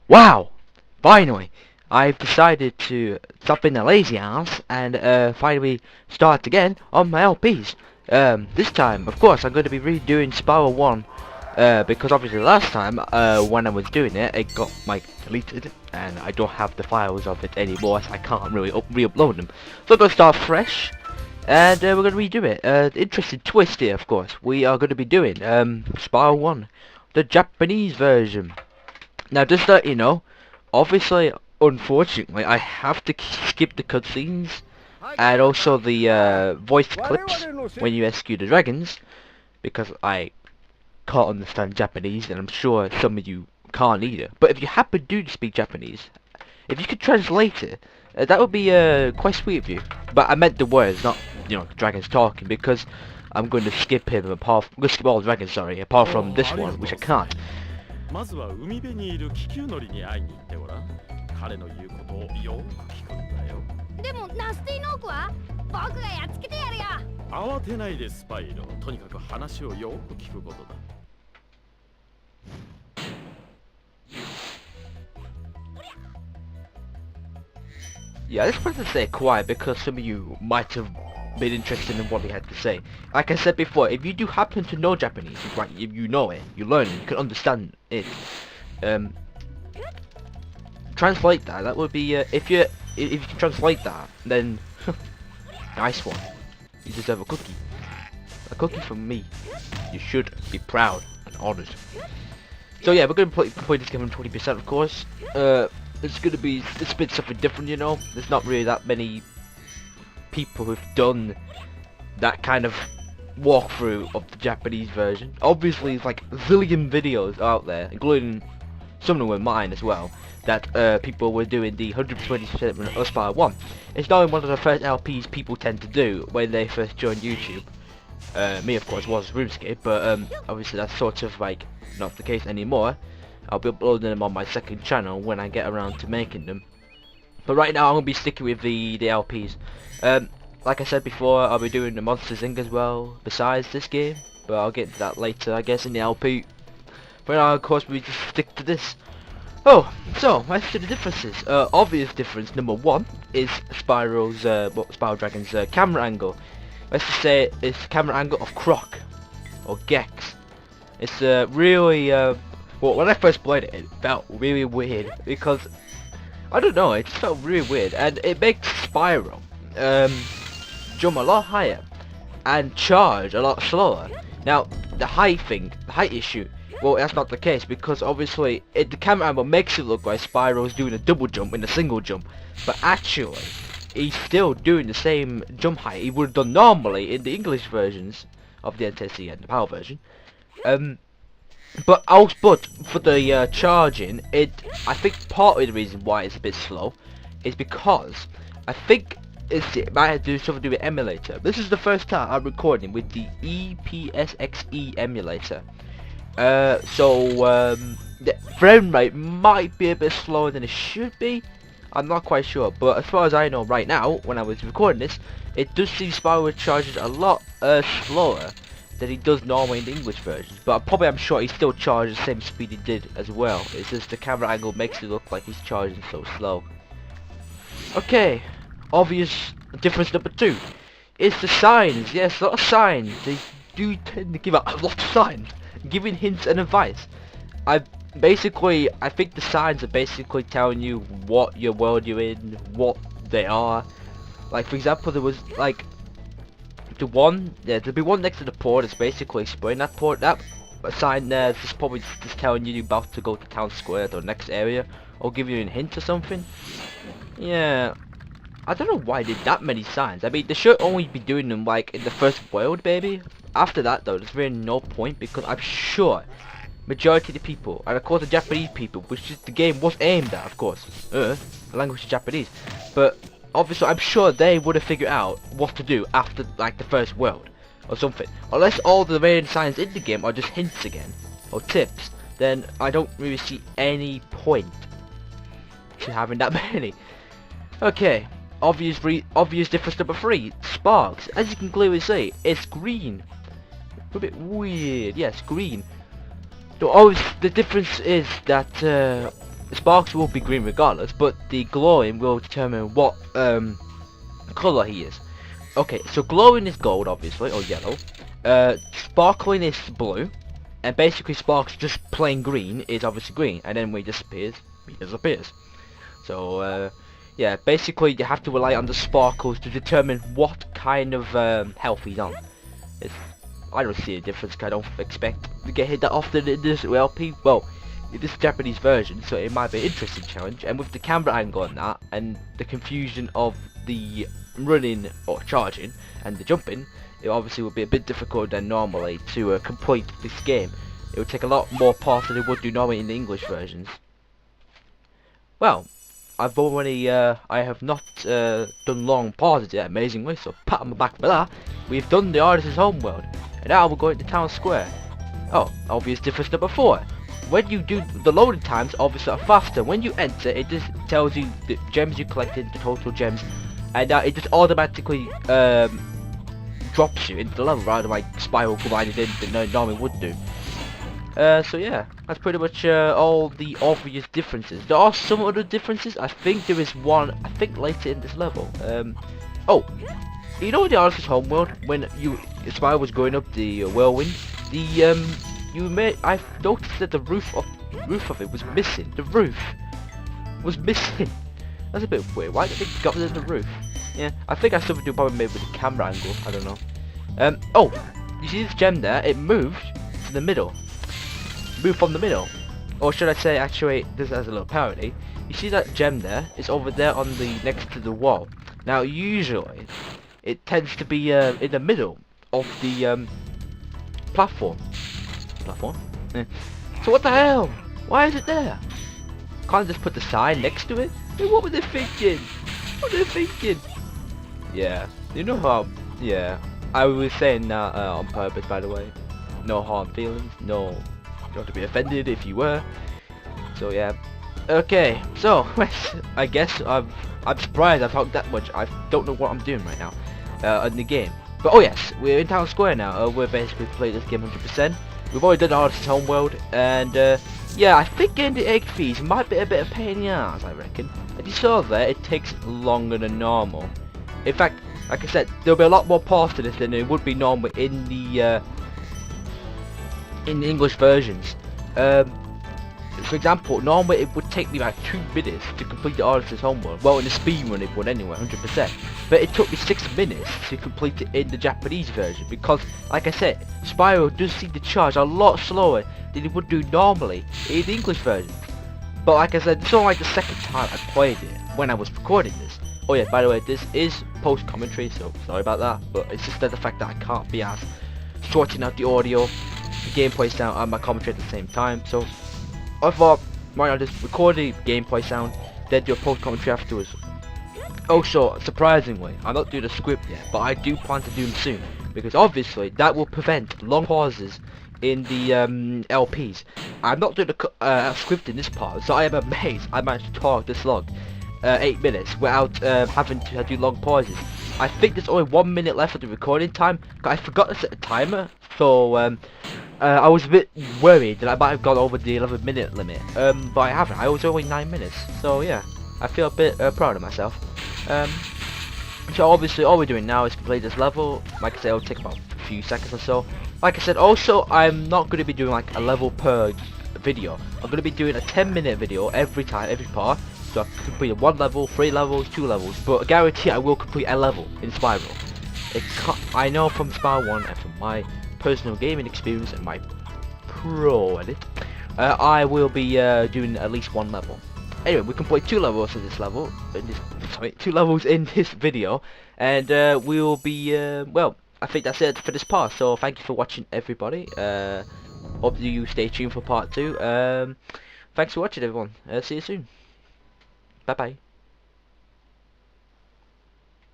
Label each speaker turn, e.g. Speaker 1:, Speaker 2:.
Speaker 1: Wow! Finally! I've decided to stop being a lazy ass and finally start again on my LPs. This time, of course, I'm going to be redoing Spyro 1 because obviously last time when I was doing it, it got deleted and I don't have the files of it anymore, so I can't really re-upload them. So I'm going to start fresh and we're going to redo it. Interesting twist here, of course. We are going to be doing Spyro 1, the Japanese version. Now, just to let you know, obviously, unfortunately, I have to skip the cutscenes and also the voice clips when you rescue the dragons because I can't understand Japanese, and I'm sure some of you can't either. But if you happen to speak Japanese, if you could translate it, that would be quite sweet of you. But I meant the words, not dragons talking, because I'm going to skip him apart. I'm going to skip all the dragons, sorry, apart from this one, which I can't.
Speaker 2: まずは海辺にいる気球乗りに会いに行ってごらん。彼の言うことをよく聞くんだよ。
Speaker 3: でもナスティノークは僕がやっつけてやるよ。
Speaker 2: 慌てないでスパイロ。とにかく話をよく聞くことだ。
Speaker 1: Yeah, I just wanted to say quiet because some of you might have been interested in what he had to say. Like I said before, if you do happen to know Japanese, right, if you know it, you learn it, you can understand it, translate that. That would be, if you can translate that, then nice one. You deserve a cookie. A cookie from me. You should be proud and honoured. So yeah, we're going to play this game on 20%, of course. It's going to be, it's a bit something different, you know. There's not really that many people who've done that kind of walkthrough of the Japanese version. Obviously, there's like a zillion videos out there, including some of them were mine as well, that people were doing the 120% of Spyro 1. It's not one of the first LPs people tend to do when they first join YouTube. Me, of course, was RuneScape, but obviously that's sort of like not the case anymore. I'll be uploading them on my second channel when I get around to making them. But right now I'm going to be sticking with the LPs. Like I said before, I'll be doing the Monsters Inc. as well, besides this game. But I'll get to that later, I guess, in the LP. But now, of course, we just stick to this. Oh, so, let's see the differences. Obvious difference, number one, is Spyro Dragon's camera angle. Let's just say it's camera angle of Croc, or Gex. It's really, well, when I first played it, it felt really weird, because I don't know, it just felt really weird, and it makes Spyro jump a lot higher and charge a lot slower. Now, the height issue, well, that's not the case, because obviously the camera angle makes it look like Spyro's doing a double jump in a single jump, but actually he's still doing the same jump height he would have done normally in the English versions of the NTSC and the PAL version. But for the charging, I think part of the reason why it's a bit slow is because I think it might have to do something to do with emulator. This is the first time I'm recording with the EPSXE emulator. So the frame rate might be a bit slower than it should be. I'm not quite sure, but as far as I know right now, when I was recording this, it does seem Spyro charges a lot slower than he does normally in the English versions, but I'm sure he still charges the same speed he did as well. It's just the camera angle makes it look like he's charging so slow. Okay, obvious difference number two is the signs. Yes, a lot of signs. They do tend to give out a lot of signs, giving hints and advice. I think the signs are basically telling you what your world you're in, what they are. Like, for example, there was like there'll be one next to the port that's basically explaining that port. That sign there is probably just telling you you're about to go to town square or next area, or give you a hint or something. Yeah, I don't know why they did that many signs. I mean, they should only be doing them like in the first world, maybe. After that though, there's really no point, because I'm sure majority of the people, and of course the Japanese people, which is the game was aimed at, of course, the language is Japanese, but obviously I'm sure they would have figured out what to do after like the first world or something. Unless all the main signs in the game are just hints again or tips, then I don't really see any point to having that many. Okay, obvious difference number three, sparks. As you can clearly see, it's green. A bit weird. Yes, green. So always the difference is that Sparks will be green regardless, but the glowing will determine what colour he is. Okay, so glowing is gold, obviously, or yellow. Sparkling is blue, and basically Sparks just plain green is obviously green, and then when he disappears, he disappears. So yeah, basically you have to rely on the sparkles to determine what kind of health he's on. I don't see a difference. I don't expect to get hit that often in this LP. Well, it is a Japanese version, so it might be an interesting challenge. And with the camera angle on that, and the confusion of the running or charging and the jumping, it obviously would be a bit difficult than normally to complete this game. It would take a lot more parts than it would do normally in the English versions. Well, I've already, I have not done long pauses yet, amazingly, so pat on my back for that. We've done the Artisans Homeworld, and now we're going to Town Square. Oh, obvious difference number 4. When you do the loading times, obviously are faster. When you enter, it just tells you the gems you collected, the total gems, and it just automatically drops you into the level rather than like Spyro glided in than it normally would do. So yeah, that's pretty much all the obvious differences. There are some other differences. I think there is one, I think later in this level. Oh, you know the Artisans Homeworld, when Spyro was going up the whirlwind, I've noticed that the roof of it was missing. The roof was missing. That's a bit weird. Why did they got rid of the roof? Yeah, I think I have something to do probably maybe with the camera angle. I don't know. Oh, you see this gem there? It moved to the middle. Moved from the middle. Or should I say, actually, this has a little parody. You see that gem there? It's over there on the next to the wall. Now, usually, it tends to be in the middle of the platform. Yeah. So what the hell? Why is it there? Can't I just put the sign next to it? I mean, what were they thinking? What were they thinking? Yeah, you know how? Yeah, I was saying that on purpose, by the way. No hard feelings. No, not to be offended if you were. So yeah. Okay, so I guess I'm surprised I've talked that much. I don't know what I'm doing right now in the game. But oh yes, we're in Town Square now. We're basically playing this game 100%. We've already done Artisans Homeworld, and yeah, I think getting the egg fees might be a bit of a pain in the ass, I reckon. As you saw there, it takes longer than normal. In fact, like I said, there'll be a lot more parts to this than it would be normal in the English versions. For example, normally it would take me like 2 minutes to complete the Artisans Homeworld. Well, in the speed run it would anyway, 100%. But it took me 6 minutes to complete it in the Japanese version because, like I said, Spyro does seem to charge a lot slower than it would do normally in the English version. But like I said, it's only like the second time I played it when I was recording this. Oh yeah, by the way, this is post-commentary, so sorry about that. But it's just the fact that I can't be asked sorting out the audio, the gameplay sound, and my commentary at the same time. So I thought, why not just record the gameplay sound, then do a post-commentary afterwards. Also, surprisingly, I'm not doing a script yet, but I do plan to do them soon, because obviously that will prevent long pauses in the LPs. I'm not doing a script in this part, so I am amazed I managed to talk this long, 8 minutes, without having to do long pauses. I think there's only 1 minute left of the recording time. I forgot to set a timer, so I was a bit worried that I might have gone over the 11-minute limit, but I haven't. I was only 9 minutes, so yeah, I feel a bit proud of myself. So obviously all we're doing now is complete this level. Like I said, it'll take about a few seconds or so. Like I said, also I'm not going to be doing like a level per video. I'm going to be doing a 10-minute video every time, every part. So I've completed 1 level, 3 levels, 2 levels, but I guarantee I will complete a level in Spyro. I know from Spyro 1 and from my personal gaming experience and my pro edit, I will be doing at least 1 level. Anyway, we complete 2 levels in this level, 2 levels in this video, and we will be, well, I think that's it for this part, so thank you for watching everybody. Hope you stay tuned for part 2. Thanks for watching everyone, see you soon. Bye bye.